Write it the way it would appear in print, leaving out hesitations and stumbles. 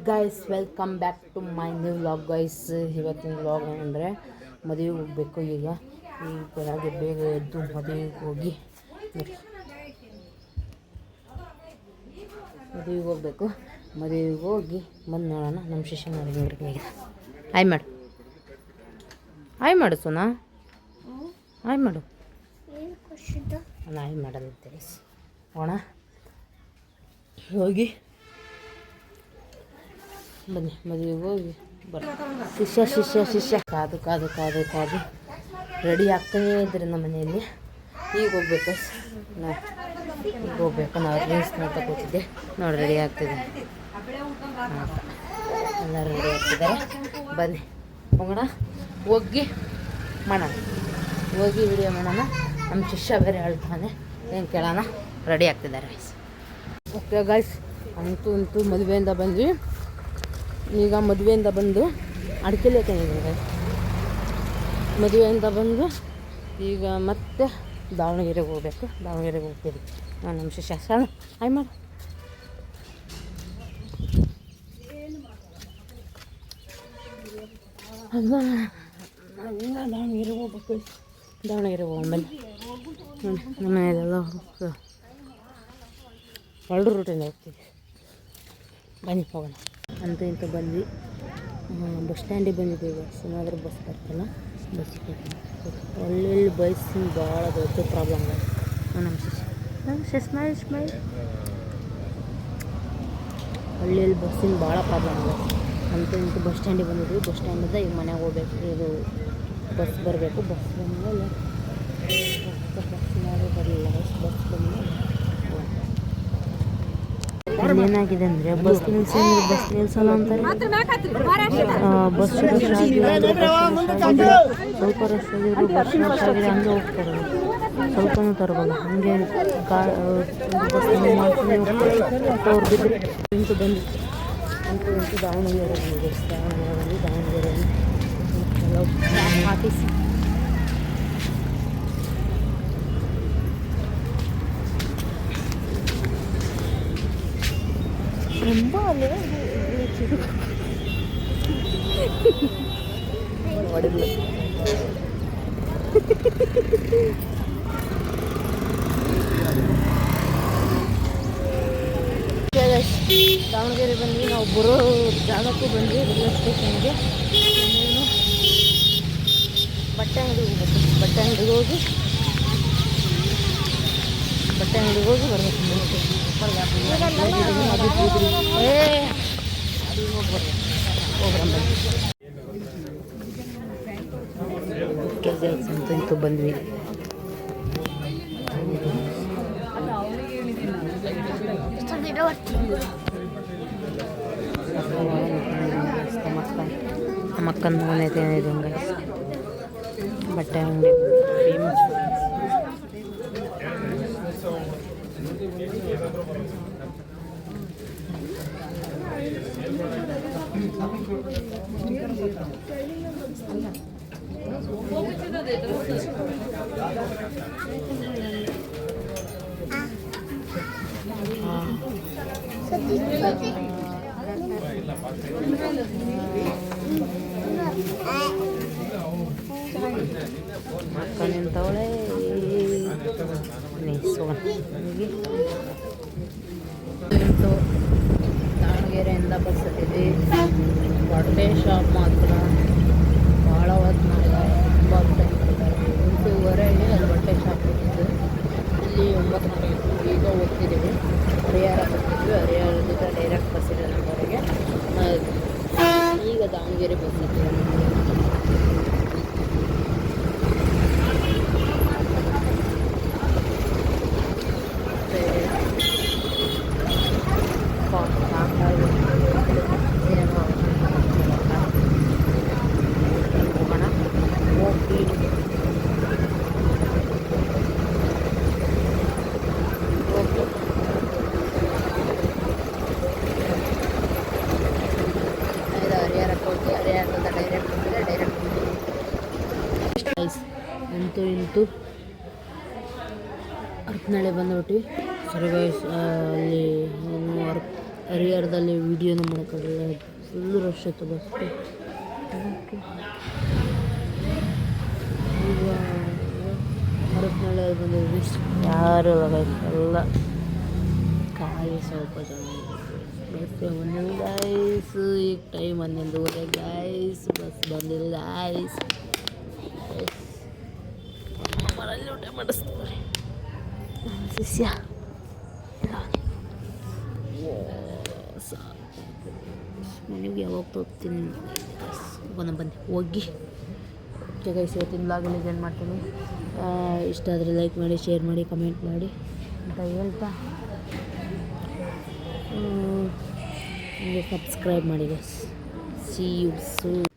Guys welcome back to my new vlog guys. ಇವತ್ತಿನ vlog ಏನಂದರೆ ಮದುವೆಗೆ ಹೋಗಬೇಕು. ಈಗ ಬೆಳಗ್ಗೆ ಬೇಗ ಎದ್ದು ಮದುವೆಗೆ ಹೋಗಿ ಮದುವೆಗೆ ಹೋಗಿ ಬಂದು ನೋಡೋಣ. ನಮ್ಮ ಶಿಷ್ಯ ನೋಡಿ ಹಾಯ್ ಮಾಡು, ಹಾಯ್ ಮಾಡು ಸೋನಾ, ಹಾಯ್ ಮಾಡು. ನಾನು ಹಾಯ್ ಮಾಡಲ್ಲ ತಿಳಿಸಿ ಹೋಣ ಹೋಗಿ ಬನ್ನಿ ಮದುವೆಗೆ ಹೋಗಿ ಶಿಷ್ಯ ಕಾದು ಕಾದು ಕಾದು ಕಾದು ರೆಡಿ ಆಗ್ತಾನೇ ಇದ್ರಿ ನಮ್ಮ ಮನೆಯಲ್ಲಿ. ಈಗ ಹೋಗ್ಬೇಕು ನಾವು ರೀಲ್ಸ್ ನೋಡ್ತಾ ಕೂತಿದ್ದೆ ನೋಡಿ ರೆಡಿ ಆಗ್ತಿದೆ ಅಂತ ಎಲ್ಲರೂ ರೆಡಿ ಆಗ್ತಿದ್ದಾರೆ. ಬನ್ನಿ ಹೋಗೋಣ, ಹೋಗಿ ಮಾಡೋಣ, ಹೋಗಿ ವಿಡಿಯೋ ಮಾಡೋಣ. ನಮ್ಮ ಶಿಷ್ಯ ಬೇರೆ ಹೇಳ್ತಾನೆ ಏನು ಕೇಳೋಣ. ರೆಡಿ ಆಗ್ತಿದ್ದಾರೆ ಗೈಸ್. ಓಕೆ ಗೈಸ್, ಅಂತೂ ಮದುವೆಯಿಂದ ಬಂದ್ವಿ. ಈಗ ಮದುವೆಯಿಂದ ಬಂದು ಅಡಿಕೆಲಿ ಹಾಕೊಂಡಿದ್ದೀನಿ. ಮದುವೆಯಿಂದ ಬಂದು ಈಗ ಮತ್ತೆ ದಾವಣಗೆರೆಗೆ ಹೋಗ್ಬೇಕು. ದಾವಣಗೆರೆಗೆ ಹೋಗ್ತೀವಿ. ನಾನು ನಮ್ಮ ಶಿಷ್ಯ ಹಾಯ್ ಮಾಡಿ ದಾವಣಗೆರೆಗೆ ಹೋಗ್ಬೇಕು. ದಾವಣಗೆರೆಗೆ ಹೋಗ್ಬನ್ನಿ. ನಮ್ಮ ಮನೆಯಲ್ಲೆಲ್ಲ ಹೊರಡು ರೂಟಿಂದ ಹೋಗ್ತೀವಿ. ಬನ್ನಿ ಹೋಗೋಣ. ಅಂತ ಬಂದ್ವಿ. ಬಸ್ ಸ್ಟ್ಯಾಂಡಿಗೆ ಬಂದಿದ್ದೀವಿ. ಏನಾದರೂ ಬಸ್ ಬರ್ತಲ್ಲ, ಬಸ್ಸಿಗೆ ಒಳ್ಳೆ ಬಸ್ಸಿನ ಭಾಳ ದೊಡ್ಡ ಪ್ರಾಬ್ಲಮ್ ಇದೆ. ನಮ್ಮ ಸ್ಮೈಲ್ ಹಳ್ಳಿಯಲ್ಲಿ ಬಸ್ಸಿನ ಭಾಳ ಪ್ರಾಬ್ಲಮ್ ಇದೆ. ಅಂತ ಬಸ್ ಸ್ಟ್ಯಾಂಡಿಗೆ ಬಂದಿದ್ವಿ. ಬಸ್ ಸ್ಟ್ಯಾಂಡಿಂದ ಈಗ ಮನೆಗೆ ಹೋಗ್ಬೇಕು. ಇದು ಬಸ್ ಬರಬೇಕು. ಬಸ್ ಬಂದಮೇಲೆ ಬರಲಿಲ್ಲ. ಬಸ್ ಬಂದಮೇಲೆ ಏನಾಗಿದೆ ಅಂದರೆ ಬಸ್ ನಿಲ್ಸಲ್ಲ ಅಂತಾರೆ. ಬಸ್ ರಶ್ ಸ್ವಲ್ಪ ರಶ್ ಆಗಿದ್ರು ಬಸ್ ರಶ್ ಆಗಿದೆ ಹಂಗೆ ಹೋಗ್ತಾರೆ. ಸ್ವಲ್ಪನೂ ತರಬಲ್ಲ ಹಂಗೆ ಬಸ್ ಮಾಡ್ತಾನೆ ಹೋಗ್ತಾರೆ. ಅವ್ರು ಬಿದ್ದರೆ ಅಂತೂ ದಾವಣಗೆರೆ ಬಂದಿದೆ. ದಾವಣಗೆರೆಯಲ್ಲಿ ಕೆಲವು ಆಫೀಸ್ ரொம்ப ಒಡಲು ದಾವಣಗೆರೆ ಬಂದ್ವಿ. ನಾವು ಬರೋ ಜಾಗಕ್ಕೂ ಬಂದ್ವಿ, ರೈಲ್ವೆ ಸ್ಟೇಷನ್ಗೆ. ಇನ್ನೇನು ಬಟ್ಟೆ ಅಂಗಡಿಗೆ ಹೋಗ್ಬೇಕು. ಬಟ್ಟೆ ಅಂಗಡಿಗೆ ಹೋಗಿ ಬರಬೇಕು. ಅಂತೂ ಬಂದ್ವಿ. ನಮ್ಮ ಅಕ್ಕನ ಮನೆ ಇದೆ ಬಟ್ಟೆ ಅಂಗಡಿ ಫೇಮಸ್. ಅಕ್ಕ ನಿಂತವಳೆ ದಾವಣಗೆರೆಯಿಂದ ಬಸ್ ಹತ್ತಿದ್ವಿ. ಬಟ್ಟೆ ಶಾಪ್ ಮಾತ್ರ ಭಾಳ ಹೊತ್ತು ಮಾಡಿದ್ದಾರೆ. ತುಂಬ ಟೈಮ್ ಕೊಡ್ತಾರೆ. 8:30ಗೆ ಅಲ್ಲಿ ಬಟ್ಟೆ ಶಾಪ್ ಹೋಗಿದ್ದು. ಇಲ್ಲಿ 9 ಈಗ ಹೋಗ್ತಿದ್ದೀವಿ. ಹರಿಹರ ಬರ್ತಿದ್ವಿ. ಹರಿಹರದಿಂದ ಡೈರೆಕ್ಟ್ ಬಸ್ ಇದೆ ನಮ್ಮವರೆಗೆ. ಈಗ ದಾವಣಗೆರೆ ಬಸ್ ಇದ್ದೀವಿ. ಅಂತೂ ಹರಪನಹಳ್ಳಿ ಬಂದುಬಿಟ್ವಿ. ಸರಿ ಗೈಸ್, ಅಲ್ಲಿ ವರ್ಕ್ ಹರಿಹರದಲ್ಲಿ ವೀಡಿಯೋನ ಮಾಡೋಕ್ಕಾಗಲ್ಲ, ಫುಲ್ಲು ರಶ್ ಇತ್ತು ಬಸ್. ಈಗ ಹರಪನಹಳ್ಳಿ ಬಂದಿದ್ವಿ, ಯಾರು ಎಲ್ಲ ಖಾಲಿ, ಸ್ವಲ್ಪ ಜನ ಬಸ್ ಬಂದಿಲ್ಲ ಗಾಯ್ಸ್. ಈಗ ಟೈಮ್ 11:30 ಗಾಯ್ಸ್, ಬಸ್ ಬಂದಿಲ್ಲ ಗಾಯ್ಸ್. ಮರಲ್ಲಿ ಊಟ ಮಾಡಿಸ್ತಾರೆ ಶಿಷ್ಯ. ಮನೆಗೆ ಯಾವಾಗ ಹೋಗ್ತೀನಿ ಬನ್ನಿ ಹೋಗಿ. ಓಕೆ ಗೈಸ್, ಇವತ್ತಿನ ಬ್ಲಾಗಲ್ಲಿ ಏನು ಮಾಡ್ತೀನಿ, ಇಷ್ಟ ಆದರೆ ಲೈಕ್ ಮಾಡಿ, ಶೇರ್ ಮಾಡಿ, ಕಮೆಂಟ್ ಮಾಡಿ ಅಂತ ಹೇಳ್ತಾ ನಿಮಗೆ ಸಬ್ಸ್ಕ್ರೈಬ್ ಮಾಡಿ ಗೈಸ್. C you soon.